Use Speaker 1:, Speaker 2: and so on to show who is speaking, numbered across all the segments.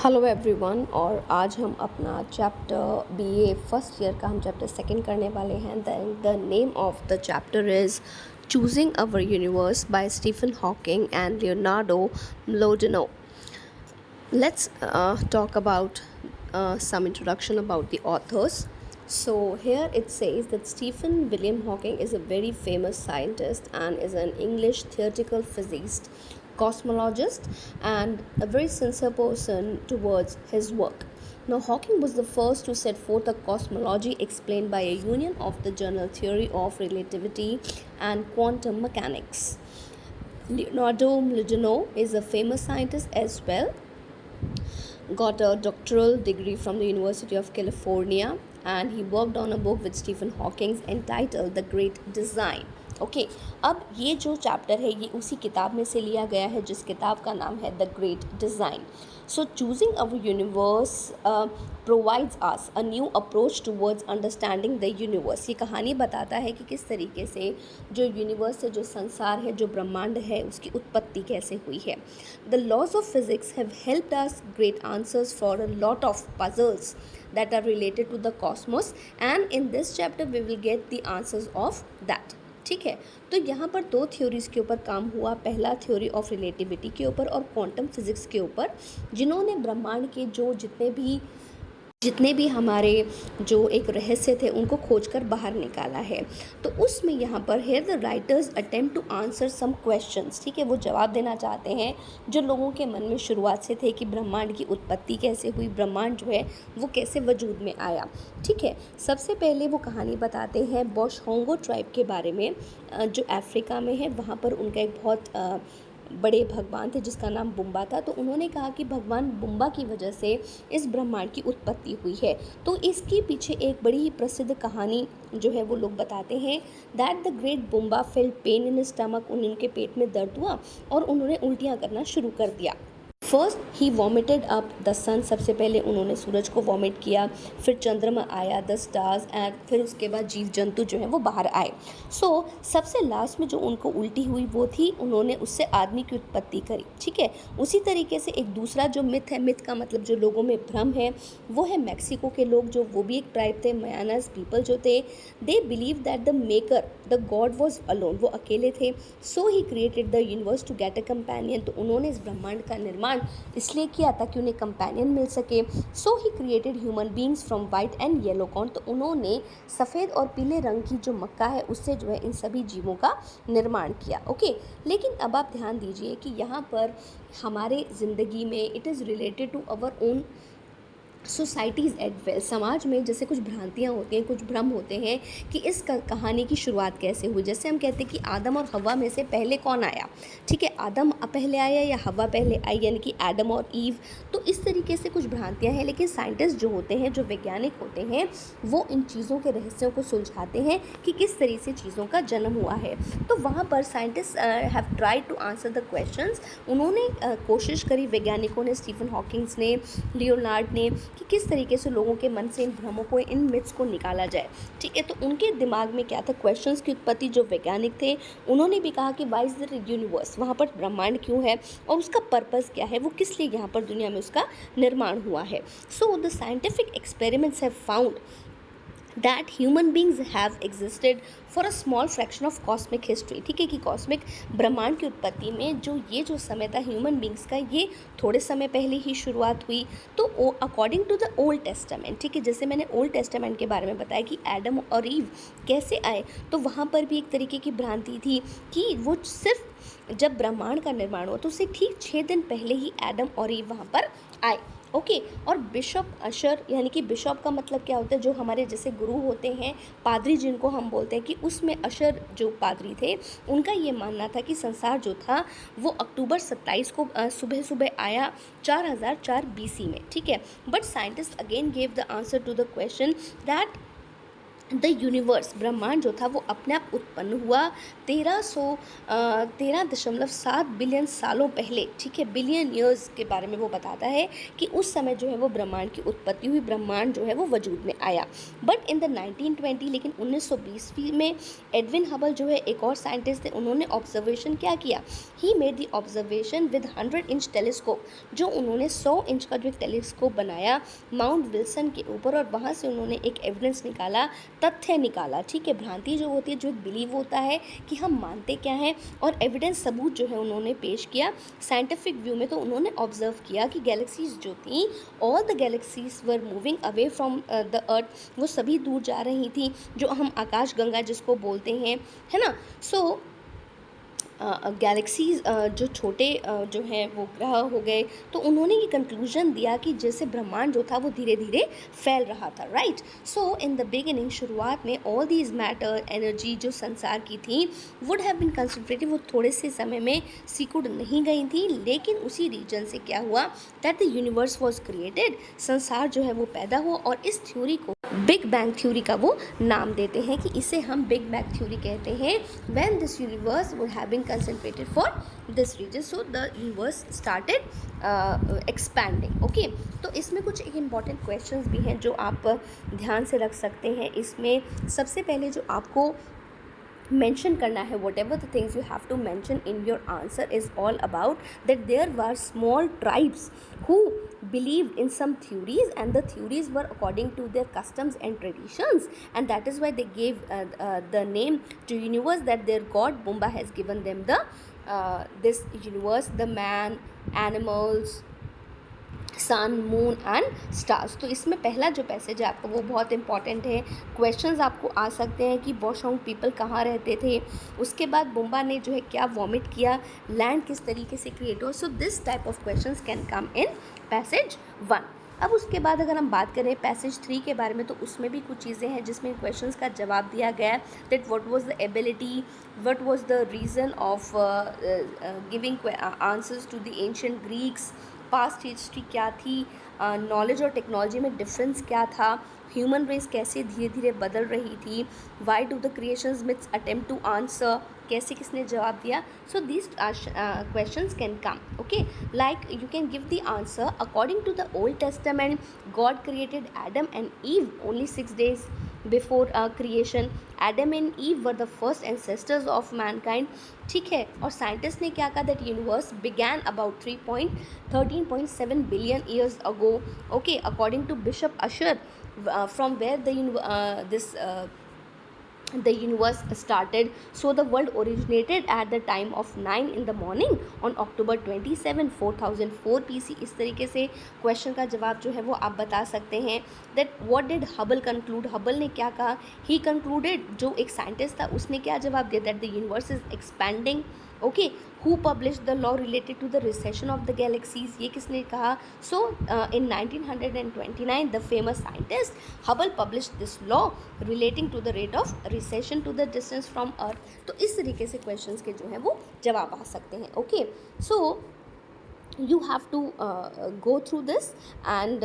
Speaker 1: Hello everyone. और आज हम अपना चैप्टर बीए फर्स्ट ईयर का हम चैप्टर सेकंड करने वाले हैं। The name of the chapter is choosing our universe by Stephen Hawking and Leonardo Molino. Let's talk about some introduction about the authors. So here it says that Stephen William Hawking is a very famous scientist and is an English theoretical physicist, cosmologist, and a very sincere person towards his work. Now, Hawking was the first to set forth a cosmology explained by a union of the general theory of relativity and quantum mechanics. Leonardo Molinaro is a famous scientist as well, got a doctoral degree from the University of California, and he worked on a book with Stephen Hawking entitled The Great Design. Okay अब ये जो chapter है ये उसी किताब में से लिया गया है जिस किताब का नाम है the great design. So choosing our universe provides us a new approach towards understanding the universe. ये कहानी बताता है कि किस तरीके से जो यूनिवर्स है, जो संसार है, जो ब्रह्मांड है, उसकी उत्पत्ति कैसे हुई है. The laws of physics have helped us great answers for a lot of puzzles that are related to the cosmos, and in this chapter we will get the answers of that. ठीक है, तो यहाँ पर दो theories के ऊपर काम हुआ. पहला थ्योरी ऑफ रिलेटिविटी के ऊपर और क्वांटम फिजिक्स के ऊपर, जिन्होंने ब्रह्मांड के जो जितने भी हमारे जो एक रहस्य थे उनको खोजकर बाहर निकाला है. तो उसमें यहाँ पर here the writers attempt to answer some questions. ठीक है, वो जवाब देना चाहते हैं जो लोगों के मन में शुरुआत से थे कि ब्रह्मांड की उत्पत्ति कैसे हुई, ब्रह्मांड जो है वो कैसे वजूद में आया. ठीक है, सबसे पहले वो कहानी बताते हैं बॉशहोंगो ट्राइब के बारे में, जो अफ्रीका में है. वहाँ पर उनका एक बहुत बड़े भगवान थे जिसका नाम बुम्बा था. तो उन्होंने कहा कि भगवान बुम्बा की वजह से इस ब्रह्मांड की उत्पत्ति हुई है. तो इसके पीछे एक बड़ी ही प्रसिद्ध कहानी जो है वो लोग बताते हैं that the great बुम्बा felt pain in stomach. उनके पेट में दर्द हुआ और उन्होंने उल्टियाँ करना शुरू कर दिया. First he vomited up the sun. सबसे पहले उन्होंने सूरज को वॉमिट किया, फिर चंद्रमा आया, द स्टार्स, एंड फिर उसके बाद जीव जंतु जो हैं वो बाहर आए. सो सबसे लास्ट में जो उनको उल्टी हुई वो थी, उन्होंने उससे आदमी की उत्पत्ति करी. ठीक है, उसी तरीके से एक दूसरा जो मिथ है, मिथ का मतलब जो लोगों में भ्रम है, वो है मैक्सिको के लोग, जो वो भी एक ट्राइब थे, मयानास पीपल जो थे. They believe that the maker, the god was alone. वो अकेले थे. So he created the universe to get a companion. तो उन्होंने इस ब्रह्मांड का निर्माण इसलिए किया ताकि उन्हें कंपेनियन मिल सके. So he created human beings from white and yellow corn. तो उन्होंने सफ़ेद और पीले रंग की जो मक्का है उससे जो है इन सभी जीवों का निर्माण किया. ओके, लेकिन अब आप ध्यान दीजिए कि यहाँ पर हमारे ज़िंदगी में it is related to our own societies at well. समाज में जैसे कुछ भ्रांतियाँ होती हैं, कुछ भ्रम होते हैं कि इस कहानी की शुरुआत कैसे हुई. जैसे हम कहते हैं कि आदम और हवा में से पहले कौन आया. ठीक है, आदम पहले आया या हवा पहले आई, यानी कि एडम और ईव. तो इस तरीके से कुछ भ्रांतियाँ हैं. लेकिन साइंटिस्ट जो होते हैं, जो वैज्ञानिक होते हैं, वो इन चीज़ों के रहस्यों को सुलझाते हैं कि किस तरह से चीज़ों का जन्म हुआ है. तो वहाँ पर scientist have tried to answer the questions. उन्होंने कोशिश करी, वैज्ञानिकों ने, स्टीफन हॉकिंग्स ने, लियोनार्ड ने, कि किस तरीके से लोगों के मन से इन भ्रमों को, इन मिथ्स को निकाला जाए. ठीक है, तो उनके दिमाग में क्या था, क्वेश्चंस की उत्पत्ति. जो वैज्ञानिक थे उन्होंने भी कहा कि वाई इज़ द यूनिवर्स, वहाँ पर ब्रह्मांड क्यों है और उसका पर्पस क्या है, वो किस लिए यहाँ पर दुनिया में उसका निर्माण हुआ है. So the scientific experiments have found that human beings have existed for a small fraction of cosmic history. ठीक है, कि कॉस्मिक ब्रह्मांड की उत्पत्ति में जो समय था ह्यूमन बींग्स का, ये थोड़े समय पहले ही शुरुआत हुई. तो according to the Old Testament, ठीक है, जैसे मैंने ओल्ड टेस्टामेंट के बारे में बताया कि एडम और ईव कैसे आए, तो वहाँ पर भी एक तरीके की भ्रांति थी कि वो सिर्फ जब ब्रह्मांड का निर्माण हुआ तो उससे ठीक 6 दिन पहले ही एडम और ईव वहाँ पर आए. ओके, और बिशप अशर, यानी कि बिशप का मतलब क्या होता है, जो हमारे जैसे गुरु होते हैं, पादरी जिनको हम बोलते हैं, कि उसमें अशर जो पादरी थे उनका ये मानना था कि संसार जो था वो अक्टूबर 27 को सुबह सुबह आया 4004 BC में. ठीक है, but scientist again gave the answer to the question that the universe, ब्रह्मांड जो था वो अपने आप उत्पन्न हुआ 13.7 बिलियन सालों पहले, ठीक है, बिलियन ईयर्स के बारे में वो बताता है कि उस समय जो है वो ब्रह्मांड की उत्पत्ति हुई, ब्रह्मांड जो है वो वजूद में आया। बट इन द 1920, लेकिन 1920 में एडविन हबल जो है एक और साइंटिस्ट थे, उन्होंने ऑब्जर्वेशन क्या किया, he made the observation with 100-इंच टेलीस्कोप, जो उन्होंने 100 इंच का जो एक टेलीस्कोप बनाया माउंट विल्सन के ऊपर, और वहाँ से उन्होंने एक एविडेंस निकाला, तथ्य निकाला, ठीक है। भ्रांति जो होती है, जो एक बिलीव होता है कि हम मानते क्या हैं, और एविडेंस सबूत जो है उन्होंने पेश किया साइंटिफिक व्यू में। तो उन्होंने ऑब्जर्व किया कि गैलेक्सीज जो थी, all the galaxies were moving away from the earth, वो सभी दूर जा रही थी, जो हम आकाश गंगा जिसको बोलते हैं, है ना। सो गैलेक्सीज जो छोटे जो हैं वो ग्रह हो गए, तो उन्होंने ये कंक्लूजन दिया कि जैसे ब्रह्मांड जो था वो धीरे धीरे फैल रहा था, right. So in the beginning, शुरुआत में ऑल दीज मैटर, एनर्जी जो संसार की थी, वुड हैव बीन कंसंट्रेटेड, वो थोड़े से समय में सिकुड़ नहीं गई थी, लेकिन उसी रीजन से क्या हुआ, that the universe was created, संसार जो है वो पैदा हुआ, और इस थ्योरी को बिग बैंग थ्योरी का वो नाम देते हैं कि इसे हम बिग बैंग थ्योरी कहते हैं। When this universe would have been concentrated for this reason, so the universe started expanding, okay. तो इसमें कुछ एक इम्पॉर्टेंट क्वेश्चंस भी हैं जो आप ध्यान से रख सकते हैं। इसमें सबसे पहले जो आपको mention करना है, whatever the things you have to mention in your answer is all about that there were small tribes who believed in some theories, and the theories were according to their customs and traditions, and that is why they gave the name to universe, that their god Bumba has given them the this universe, the man, animals, sun, moon and stars. तो इसमें पहला जो passage है आपका वो बहुत important है। Questions आपको आ सकते हैं कि बोशोंग पीपल कहाँ रहते थे, उसके बाद बुम्बा ने जो है क्या वॉमिट किया, लैंड किस तरीके से क्रिएट हो। So this type of questions can come in passage 1। अब उसके बाद अगर हम बात करें पैसेज 3 के बारे में, तो उसमें भी कुछ चीज़ें हैं जिसमें क्वेश्चंस का जवाब दिया गया है, that what was the ability, what was the reason of giving answers to the ancient Greeks, past history क्या थी, नॉलेज और टेक्नोलॉजी में डिफरेंस क्या था, ह्यूमन रेस कैसे धीरे धीरे बदल रही थी, why do the creations myths attempt to answer, कैसे किसने जवाब दिया। So this questions can come, okay, like you can give the answer according to the Old Testament, God created Adam and Eve only 6 days before creation, Adam and Eve were the first ancestors of mankind, ठीक है। और scientist ने क्या कहा, that universe began about 13.7 billion years ago, okay, according to bishop Ussher, from where the universe started. So the world originated at the time of 9 in the morning on October 27, 4004 BC। इस तरीके से question का जवाब जो है वो आप बता सकते हैं। That what did Hubble conclude, Hubble ने क्या कहा, ही कंक्लूडेड, जो एक साइंटिस्ट था उसने क्या जवाब दिया, that the universe is expanding, okay. Who publish the law related to the recession of the galaxies, ये किसने कहा। So in 1929 the famous scientist Hubble publish this law relating to the rate of recession to the distance from earth. तो इस तरीके से questions के जो है वो जवाब आ सकते हैं, okay. So you have to go through this, and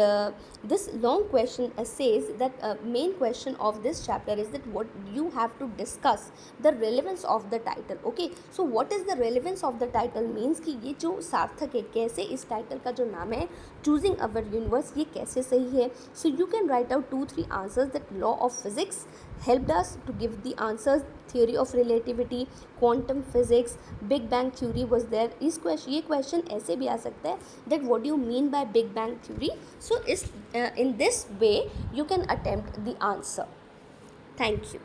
Speaker 1: this long question says that main question of this chapter is that what you have to discuss the relevance of the title, okay। so what is the relevance of the title means कि ये जो सार्थक है, कैसे इस title का जो नाम है चूजिंग अवर यूनिवर्स, ये कैसे सही है। So you can write out 2-3 answers, that law of physics helped us to give the answers, theory of relativity, quantum physics, big bang theory was there। इस क्वेश्चन, ये क्वेश्चन ऐसे भी आ सकता है, that what do you mean by big bang theory। so in this way you can attempt the answer। thank you।